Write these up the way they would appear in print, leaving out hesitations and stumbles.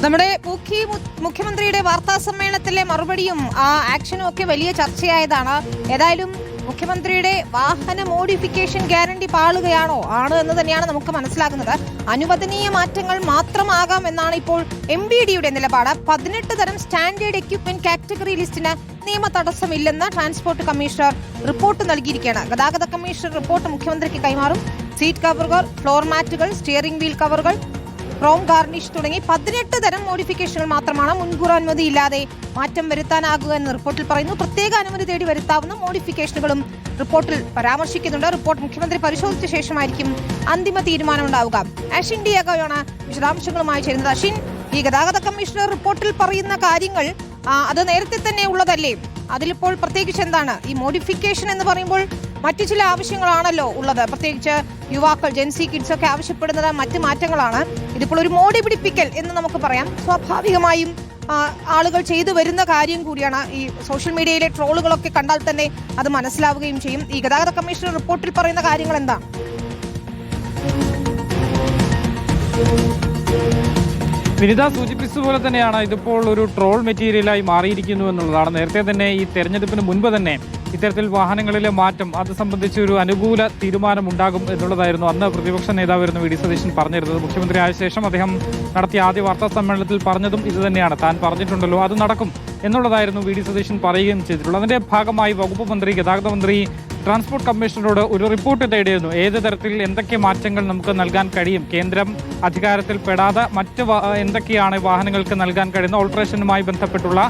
നമ്മുടെ മുഖ്യമന്ത്രിയുടെ വാർത്താ സമ്മേളനത്തിലെ മറുപടിയും ആ ആക്ഷനും ഒക്കെ വലിയ ചർച്ചയായതാണ്. ഏതായാലും മുഖ്യമന്ത്രിയുടെ വാഹന മോഡിഫിക്കേഷൻ ഗ്യാരണ്ടി പാളുകയാണോ ആണ് എന്ന് തന്നെയാണ് നമുക്ക് മനസ്സിലാകുന്നത്. അനുവദനീയ മാറ്റങ്ങൾ മാത്രമാകാം എന്നാണ് ഇപ്പോൾ MBDയുടെ നിലപാട്. 18 തരം സ്റ്റാൻഡേർഡ് എക്യുപ്മെന്റ് കാറ്റഗറി ലിസ്റ്റിന് നിയമ തടസ്സമില്ലെന്ന് ട്രാൻസ്പോർട്ട് കമ്മീഷണർ റിപ്പോർട്ട് നൽകിയിരിക്കുകയാണ്. ഗതാഗത കമ്മീഷണർ റിപ്പോർട്ട് മുഖ്യമന്ത്രിക്ക് കൈമാറും. സീറ്റ് കവറുകൾ, ഫ്ലോർ മാറ്റുകൾ, സ്റ്റിയറിംഗ് വീൽ കവറുകൾ, ക്രോം ഗാർണിഷ് തുടങ്ങി 18 തരം മോഡിഫിക്കേഷനുകൾ മാത്രമാണ് മുൻകൂർ അനുമതിയില്ലാതെ മാറ്റം വരുത്താനാകുക എന്ന് റിപ്പോർട്ടിൽ പറയുന്നു. പ്രത്യേക അനുമതി തേടി വരുത്താവുന്ന മോഡിഫിക്കേഷനുകളും റിപ്പോർട്ടിൽ പരാമർശിക്കുന്നുണ്ട്. റിപ്പോർട്ട് മുഖ്യമന്ത്രി പരിശോധിച്ച ശേഷമായിരിക്കും അന്തിമ തീരുമാനമുണ്ടാവുക. അഷിൻ ഡിയാഗോയാണ് വിശദാംശങ്ങളുമായി ചേരുന്നത്. അഷിൻ, ഈ ഗതാഗത കമ്മീഷണർ റിപ്പോർട്ടിൽ പറയുന്ന കാര്യങ്ങൾ അത് നേരത്തെ തന്നെ ഉള്ളതല്ലേ? അതിലിപ്പോൾ പ്രത്യേകിച്ച് എന്താണ്? ഈ മോഡിഫിക്കേഷൻ എന്ന് പറയുമ്പോൾ മറ്റു ചില ആവശ്യങ്ങളാണല്ലോ ഉള്ളത്. പ്രത്യേകിച്ച് യുവാക്കൾ, ജെൻസി കിഡ്സ് ഒക്കെ ആവശ്യപ്പെടുന്നത് മറ്റ് മാറ്റങ്ങളാണ്. ഇതിപ്പോൾ ഒരു മോഡി പിടിപ്പിക്കൽ എന്ന് നമുക്ക് പറയാം. സ്വാഭാവികമായും ആളുകൾ ചെയ്തു വരുന്ന കാര്യം കൂടിയാണ്. ഈ സോഷ്യൽ മീഡിയയിലെ ട്രോളുകളൊക്കെ കണ്ടാൽ തന്നെ അത് മനസ്സിലാവുകയും ചെയ്യും. ഈ ഗതാഗത കമ്മീഷണർ റിപ്പോർട്ടിൽ പറയുന്ന കാര്യങ്ങൾ എന്താണ്? വിനിത സൂചിപ്പിച്ചതുപോലെ തന്നെയാണ് ഇതിപ്പോൾ ഒരു ട്രോൾ മെറ്റീരിയലായി മാറിയിരിക്കുന്നു എന്നുള്ളതാണ്. നേരത്തെ തന്നെ ഈ തെരഞ്ഞെടുപ്പിന് മുൻപ് തന്നെ ഇത്തരത്തിൽ വാഹനങ്ങളിലെ മാറ്റം അത് സംബന്ധിച്ച് ഒരു അനുകൂല തീരുമാനം ഉണ്ടാകും എന്നുള്ളതായിരുന്നു അന്ന് പ്രതിപക്ഷ നേതാവായിരുന്ന വി ഡി സതീശൻ പറഞ്ഞിരുന്നത്. മുഖ്യമന്ത്രി ആയ ശേഷം അദ്ദേഹം നടത്തിയ ആദ്യ വാർത്താ സമ്മേളനത്തിൽ പറഞ്ഞതും ഇത് തന്നെയാണ്. താൻ പറഞ്ഞിട്ടുണ്ടല്ലോ അത് നടക്കും എന്നുള്ളതായിരുന്നു വി ഡി സതീശൻ പറയുകയും ചെയ്തിട്ടുള്ളത്. അതിന്റെ ഭാഗമായി വകുപ്പ് മന്ത്രി, ഗതാഗത മന്ത്രി ട്രാൻസ്പോർട്ട് കമ്മീഷണറോട് ഒരു റിപ്പോർട്ട് തേടിയിരുന്നു. ഏത് തരത്തിൽ എന്തൊക്കെ മാറ്റങ്ങൾ നമുക്ക് നൽകാൻ കഴിയും, കേന്ദ്രം അധികാരത്തിൽ പെടാതെ മറ്റ് എന്തൊക്കെയാണ് വാഹനങ്ങൾക്ക് നൽകാൻ കഴിയുന്ന ഓൾട്ടറേഷനുമായി ബന്ധപ്പെട്ടുള്ള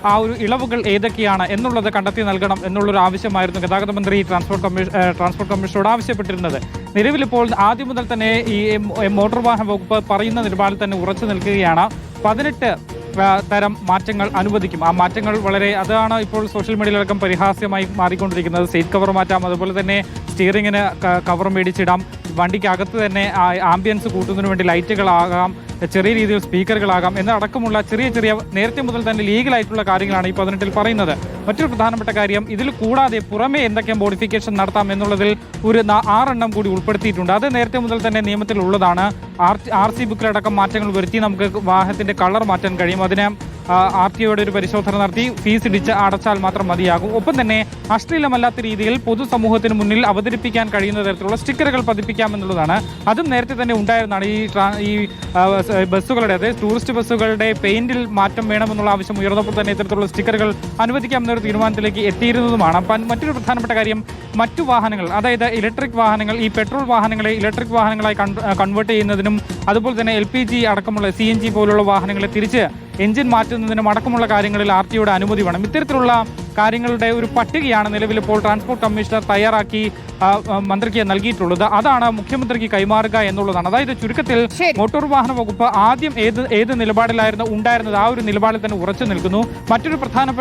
ആ ഒരു ഇളവുകൾ ഏതൊക്കെയാണ് എന്നുള്ളത് കണ്ടെത്തി നൽകണം എന്നുള്ളൊരു ആവശ്യമായിരുന്നു ഗതാഗത മന്ത്രി ട്രാൻസ്പോർട്ട് കമ്മീഷനോട് ആവശ്യപ്പെട്ടിരുന്നത്. നിലവിലിപ്പോൾ ആദ്യം മുതൽ തന്നെ ഈ മോട്ടോർ വാഹന വകുപ്പ് പറയുന്ന നിലപാടിൽ തന്നെ ഉറച്ചു നിൽക്കുകയാണ്. 18 തരം മാറ്റങ്ങൾ അനുവദിക്കും. ആ മാറ്റങ്ങൾ അതാണ് ഇപ്പോൾ സോഷ്യൽ മീഡിയയിലടക്കം പരിഹാസ്യമായി മാറിക്കൊണ്ടിരിക്കുന്നത്. സീറ്റ് കവർ മാറ്റാം, അതുപോലെ തന്നെ സ്റ്റിയറിങ്ങിന് കവർ മേടിച്ചിടാം, വണ്ടിക്ക് അകത്ത് തന്നെ ആംബിയൻസ് കൂട്ടുന്നതിന് വേണ്ടി ലൈറ്റുകളാകാം, ചെറിയ രീതിയിൽ സ്പീക്കറുകളാകാം എന്നടക്കമുള്ള ചെറിയ നേരത്തെ മുതൽ തന്നെ ലീഗലായിട്ടുള്ള കാര്യങ്ങളാണ് ഈ 18-ൽ പറയുന്നത്. മറ്റൊരു പ്രധാനപ്പെട്ട കാര്യം, ഇതിൽ കൂടാതെ പുറമെ എന്തൊക്കെ മോഡിഫിക്കേഷൻ നടത്താം എന്നുള്ളതിൽ ഒരു 6 എണ്ണം കൂടി ഉൾപ്പെടുത്തിയിട്ടുണ്ട്. അത് നേരത്തെ മുതൽ തന്നെ നിയമത്തിൽ ഉള്ളതാണ്. RC ബുക്കിലടക്കം മാറ്റങ്ങൾ വരുത്തി നമുക്ക് വാഹനത്തിന്റെ കളർ മാറ്റാൻ കഴിയും. അതിന് RTOയുടെ ഒരു പരിശോധന നടത്തി ഫീസ് ഇടിച്ച് അടച്ചാൽ മാത്രം മതിയാകും. ഒപ്പം തന്നെ അശ്ലീലമല്ലാത്ത രീതിയിൽ പൊതുസമൂഹത്തിന് മുന്നിൽ അവതരിപ്പിക്കാൻ കഴിയുന്ന തരത്തിലുള്ള സ്റ്റിക്കറുകൾ പതിപ്പിക്കാമെന്നുള്ളതാണ്. അതും നേരത്തെ തന്നെ ഉണ്ടായിരുന്നതാണ്. ഈ ബസ്സുകളുടെ, അതായത് ടൂറിസ്റ്റ് ബസ്സുകളുടെ പെയിന്റിൽ മാറ്റം വേണമെന്നുള്ള ആവശ്യം ഉയർന്നപ്പോൾ തന്നെ ഇത്തരത്തിലുള്ള സ്റ്റിക്കറുകൾ അനുവദിക്കാമെന്നൊരു തീരുമാനത്തിലേക്ക് എത്തിയിരുന്നതുമാണ്. മറ്റൊരു പ്രധാനപ്പെട്ട കാര്യം, മറ്റു വാഹനങ്ങൾ, അതായത് ഇലക്ട്രിക് വാഹനങ്ങൾ, ഈ പെട്രോൾ വാഹനങ്ങളെ ഇലക്ട്രിക് വാഹനങ്ങളായി കൺവേർട്ട് ചെയ്യുന്നതിനും അതുപോലെ തന്നെ LPG അടക്കമുള്ള CNG പോലുള്ള വാഹനങ്ങളെ തിരിച്ച് എഞ്ചിൻ മാറ്റുന്നതിനും അടക്കമുള്ള കാര്യങ്ങളിൽ RTOയുടെ അനുമതി വേണം. ഇത്തരത്തിലുള്ള കാര്യങ്ങളുടെ ഒരു പട്ടികയാണ് നിലവിലിപ്പോൾ ട്രാൻസ്പോർട്ട് കമ്മീഷണർ തയ്യാറാക്കി മന്ത്രിക്ക് നൽകിയിട്ടുള്ളത്. അതാണ് മുഖ്യമന്ത്രിക്ക് കൈമാറുക എന്നുള്ളതാണ്. അതായത് ചുരുക്കത്തിൽ മോട്ടോർ വാഹന വകുപ്പ് ആദ്യം ഏത് നിലപാടിലായിരുന്നു ഉണ്ടായിരുന്നത് ആ ഒരു നിലപാടിൽ തന്നെ ഉറച്ചു നിൽക്കുന്നു. മറ്റൊരു പ്രധാന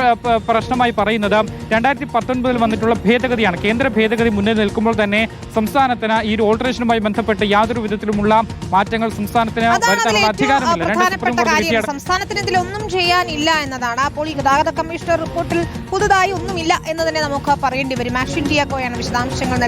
പ്രശ്നമായി പറയുന്നത് 2019 വന്നിട്ടുള്ള ഭേദഗതിയാണ്. കേന്ദ്ര ഭേദഗതി മുന്നിൽ നിൽക്കുമ്പോൾ തന്നെ സംസ്ഥാനത്തിന് ഈ ഒരു ഓൾട്ടറേഷനുമായി ബന്ധപ്പെട്ട് യാതൊരു വിധത്തിലുമുള്ള മാറ്റങ്ങൾ സംസ്ഥാനത്തിന് വരുത്താനുള്ള അധികാരമില്ല. സംസ്ഥാനത്തിന് ഇതിലൊന്നും ചെയ്യാനില്ല എന്നതാണ്. അപ്പോൾ ഈ ഗതാഗത കമ്മീഷണർ റിപ്പോർട്ടിൽ പുതുതായി ഒന്നുമില്ല എന്ന് തന്നെ നമുക്ക് പറയേണ്ടി വരും. അഷിൻ ഡിയാഗോയാണ് വിശദാംശങ്ങൾ